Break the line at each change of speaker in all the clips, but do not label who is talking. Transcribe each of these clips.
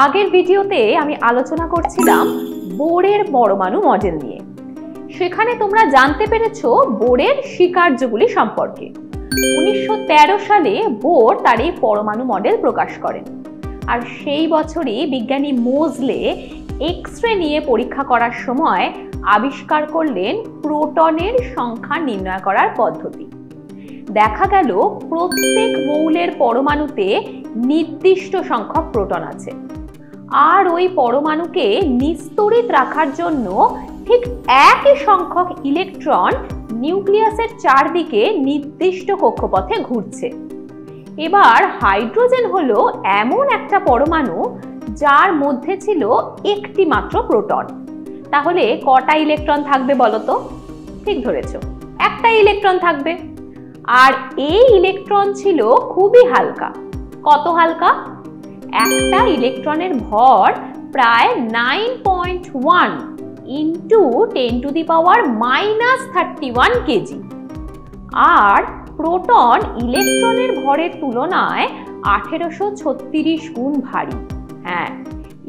আগের ভিডিওতে আমি আলোচনা করছিলাম বোরের পরমাণু মডেল নিয়ে। সেখানে তোমরা জানতে পেরেছো বোরের স্বীকার্যগুলি সম্পর্কে। 1913 সালে বোর তার এই পরমাণু মডেল প্রকাশ করেন। আর সেই বছরই বিজ্ঞানী মোজলে এক্স-রে নিয়ে পরীক্ষা করার সময় আবিষ্কার করলেন প্রোটনের সংখ্যা নির্ণয় করার পদ্ধতি। দেখা গেল প্রত্যেক মৌলের পরমাণুতে নির্দিষ্ট সংখ্যক প্রোটন আছে, আর ওই পরমাণুকে নিস্তড়িত রাখার জন্য ঠিক একই সংখ্যক ইলেকট্রন নিউক্লিয়াসের চারদিকে নির্দিষ্ট কক্ষপথে ঘুরছে। এবার হাইড্রোজেন হলো এমন একটা পরমাণু যার মধ্যে ছিল একটি মাত্র প্রোটন। তাহলে কটা ইলেকট্রন থাকবে বলো তো? ঠিক ধরেছো, একটা ইলেকট্রন থাকবে। আর এই ইলেকট্রন ছিল খুবই হালকা। কত হালকা? একটা ইলেকট্রনের ভর প্রায় 9.1 ইন্টু 10⁻³ কেজি। আর প্রোটন ইলেকট্রনের ভরের তুলনায় 1836 গুণ ভারী। হ্যাঁ,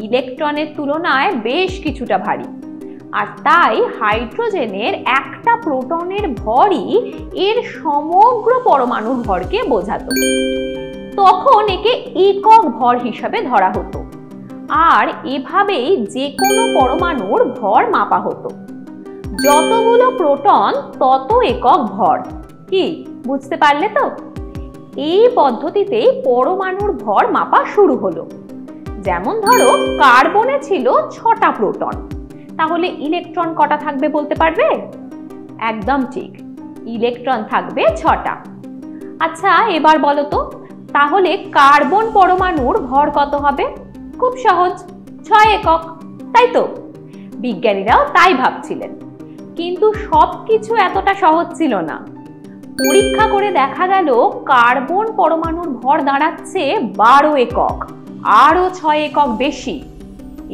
ইলেকট্রনের তুলনায় বেশ কিছুটা ভারী। আর তাই হাইড্রোজেনের একটা প্রোটনের ভরই এর সমগ্র পরমাণুর ভরকে বোঝাতো। তখন একে একক ভর হিসাবে ধরা হতো, আর এভাবেই যে কোনো পরমাণুর ভর মাপা হতো। যতগুলো প্রোটন তত একক ভর। কি বুঝতে পারলে তো? এই পদ্ধতিতে পরমাণুর ভর মাপা শুরু হলো। যেমন ধরো কার্বনে ছিল 6টা প্রোটন, তাহলে ইলেকট্রন কটা থাকবে বলতে পারবে? একদম ঠিক, ইলেকট্রন থাকবে 6টা। আচ্ছা, এবার বলো তো, তাহলে কার্বন পরমাণুর ভর কত হবে? খুব সহজ, 6 একক, তাই তো? বিজ্ঞানীরাও তাই ভাবছিলেন, কিন্তু সবকিছু এতটা সহজ ছিল না। পরীক্ষা করে দেখা গেল কার্বন পরমাণুর ভর দাঁড়াচ্ছে 12 একক, আরো 6 একক বেশি।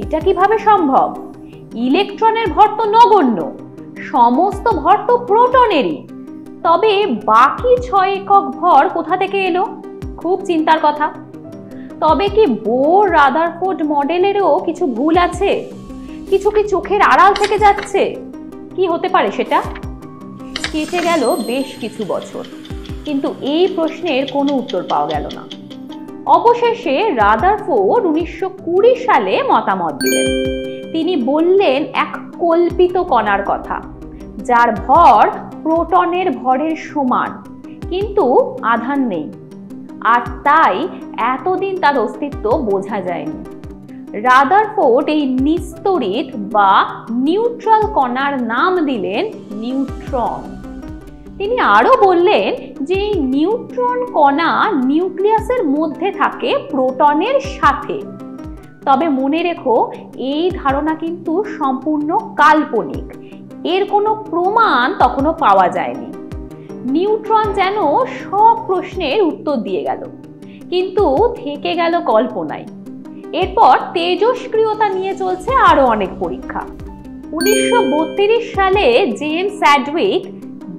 এটা কিভাবে সম্ভব? ইলেকট্রনের ভর তো নগণ্য, সমস্ত ভর তো প্রোটনেরই। তবে বাকি 6 একক ভর কোথা থেকে এলো? খুব চিন্তার কথা। তবে কি বোর রাদারফোর্ড মডেলেরও কিছু ভুল আছে? কিছু কি চোখের আড়াল থেকে যাচ্ছে? কি হতে পারে সেটা? কেটে গেল বেশ কিছু বছর, কিন্তু এই প্রশ্নের কোনো উত্তর পাওয়া গেল না। অবশেষে রাদারফোর্ড 1920 সালে মতামত দিলেন। তিনি বললেন এক কল্পিত কণার কথা, যার ভর প্রোটনের ভরের সমান, কিন্তু আধান নেই। আর তাই এতদিন তার অস্তিত্ব বোঝা যায়নি। রাদারফোর্ড এই নিস্তড়িত বা নিউট্রাল কণার নাম দিলেন নিউট্রন। তিনি আরো বললেন যে এই নিউট্রন কণা নিউক্লিয়াসের মধ্যে থাকে প্রোটনের সাথে। তবে মনে রেখো, এই ধারণা কিন্তু সম্পূর্ণ কাল্পনিক, এর কোনো প্রমাণ তখনও পাওয়া যায়নি। নিউট্রন যেন সব প্রশ্নের উত্তর দিয়ে গেল, কিন্তু থেকে গেল কল্পনায়। এরপর তেজস্ক্রিয়তা নিয়ে চলছে আরো অনেক পরীক্ষা। 1932 সালে জেমস স্যাডউইক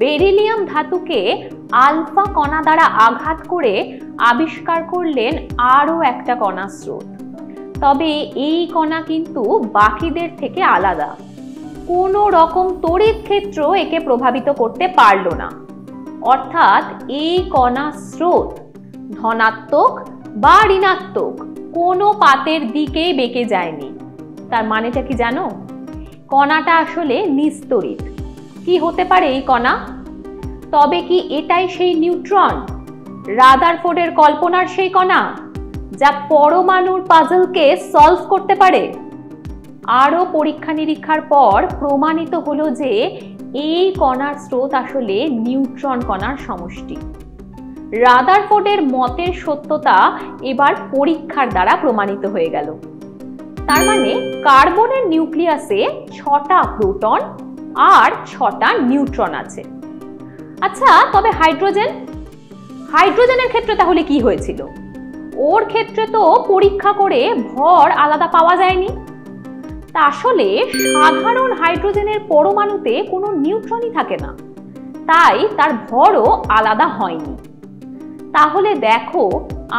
বেরিলিয়াম ধাতুকে আলফা কণা দ্বারা আঘাত করে আবিষ্কার করলেন আরো একটা কণা স্রোত। তবে এই কণা কিন্তু বাকিদের থেকে আলাদা। কোনো রকম তড়িৎ ক্ষেত্র একে প্রভাবিত করতে পারল না। অর্থাৎ এই কণা স্রোত ধনাত্মক বা ঋণাত্মক কোনো পাতের দিকেই বেঁকে যায়নি। তার মানেটা কি জানো? কণাটা আসলে নিস্তড়িত। কি হতে পারে এই কণা? তবে কি এটাই সেই নিউট্রন, রাদারফোর্ডের কল্পনার সেই কণা, যা পরমাণুর পাজলকে সলভ করতে পারে? আরো পরীক্ষা নিরীক্ষার পর প্রমাণিত হলো যে এই কণার স্রোত আসলে নিউট্রন কণার সমষ্টি। রাদারফোর্ডের মতের সত্যতা এবার পরীক্ষার দ্বারা প্রমাণিত হয়ে গেল। তার মানে কার্বনের নিউক্লিয়াসে 6টা প্রোটন আর 6টা নিউট্রন আছে। আচ্ছা, তবে হাইড্রোজেনের ক্ষেত্রে তাহলে কি হয়েছিল? ওর ক্ষেত্রে তো পরীক্ষা করে ভর আলাদা পাওয়া যায়নি। তা আসলে সাধারণ হাইড্রোজেনের পরমাণুতে কোনো নিউট্রনই থাকে না, তাই তার ভরও আলাদা হয়নি। তাহলে দেখো,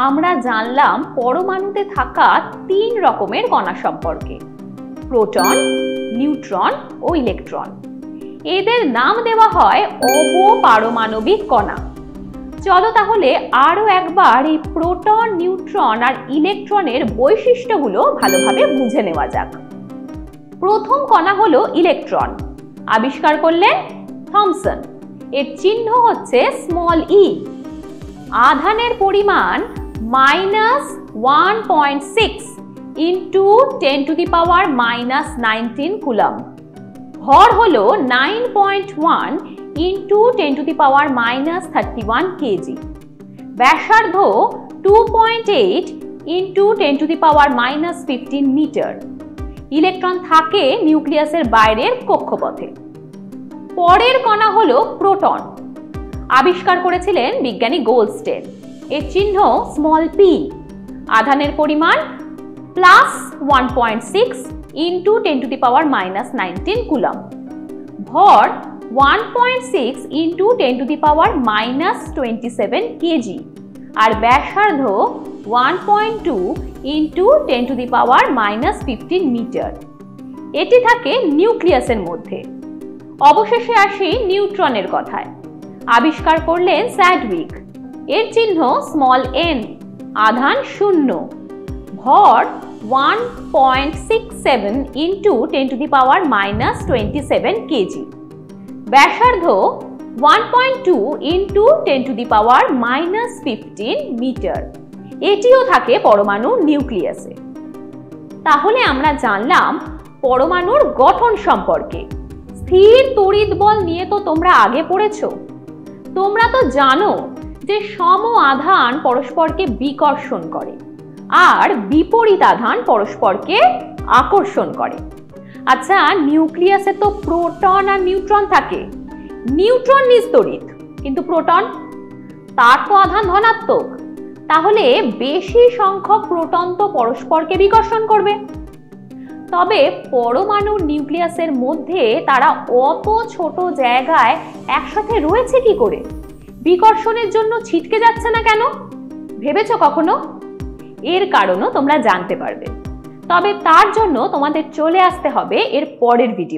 আমরা জানলাম পরমাণুতে থাকা 3 রকমের কণা সম্পর্কে: প্রোটন, নিউট্রন ও ইলেকট্রন। এদের নাম দেওয়া হয় অবপারমাণবিক কণা। চলো তাহলে আরো একবার এই প্রোটন, নিউট্রন আর ইলেকট্রনের বৈশিষ্ট্যগুলো ভালোভাবে বুঝে নেওয়া যাক। প্রথম কণা হলো ইলেকট্রন। আবিষ্কার করলেন থমসন। এর চিহ্ন হচ্ছে স্মল ই। আধানের পরিমাণ -1.6 ইন্টু 10⁻⁻19 কুলম্ব। ভর হলো 9.1 ইন্টু 10⁻⁻31 কেজি। ব্যাসার্ধ 2.8 ইন্টু 10⁻⁻15 মিটার। ইলেকট্রন থাকে নিউক্লিয়াসের বাইরের কক্ষপথে। পরের কণা হলো প্রোটন। আবিষ্কার করেছিলেন বিজ্ঞানী গোল্ডস্টেন। এর চিহ্ন স্মল পি। আধানের পরিমাণ +1.6 ইন্টু 10⁻⁻19 কুলম্ব। ভর 1.6 ইন্টু 10⁻⁻27 কেজি আর ব্যাসার্ধ 1.2 ইন্টু 10⁻⁻15 মিটার। এটি থাকে নিউক্লিয়াসের মধ্যে। অবশেষে আসি নিউট্রনের কথায়। আবিষ্কার করলেন স্যাডউইক। এর চিহ্ন স্মল এন। আধান 0। ভর 1.67 ইন্টু 10⁻⁻27 কেজি। ব্যাসার্ধ 1.2 ইন্টু 10⁻⁻15 মিটার। এটিও থাকে পরমাণুর নিউক্লিয়াসে। তাহলে আমরা জানলাম পরমাণুর গঠন সম্পর্কে। স্থির তড়িৎ বল নিয়ে তো তোমরা আগে পড়েছো। তোমরা তো জানো যে সম আধান পরস্পরকে বিকর্ষণ করে আর বিপরীত আধান পরস্পরকে আকর্ষণ করে। আচ্ছা, নিউক্লিয়াসে তো প্রোটন আর নিউট্রন থাকে। নিউট্রন নিস্তড়িত, কিন্তু প্রোটন, তার তো আধান ধনাত্মক। তাহলে বেশি সংখ্যক প্রোটন তো পরস্পরকে বিকর্ষণ করবে। তবে পরমাণুর নিউক্লিয়াসের মধ্যে তারা অত ছোট জায়গায় একসাথে রয়েছে কি করে? বিকর্ষণের জন্য ছিটকে যাচ্ছে না কেন? ভেবেছো কখনো? এর কারণও তোমরা জানতে পারবে। তবে তার জন্য তোমাদের চলে আসতে হবে এর পরের ভিডিও।